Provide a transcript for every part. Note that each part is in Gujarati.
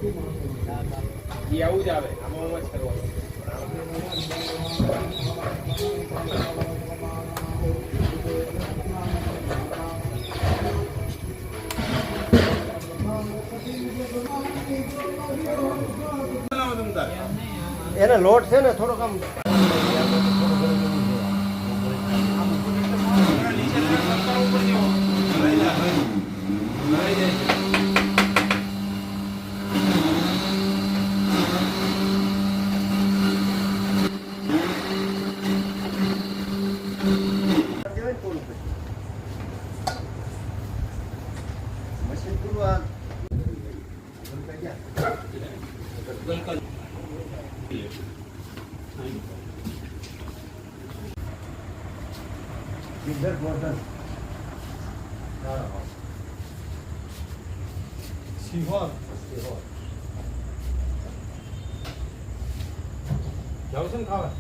એ આવું જ આવે આમાં જ કરવાનું એને લોટ છે ને થોડોક આમ મશીન પૂરવા इधर बोतल सीहोर जाओ से खावा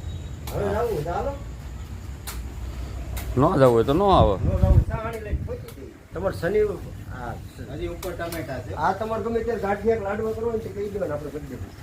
હવે જાવું ચાલો ન જવું હોય તો ન આવે ચાણી લઈ તમાર શનિ આ હજી ઉપર ટમેટા છે આ તમાર ગમે તે ગાંઠિયા લાડવા કરો ને કહી દો ને આપણે કરી દઈશું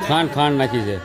ખાંડ ખાંડ નાખી છે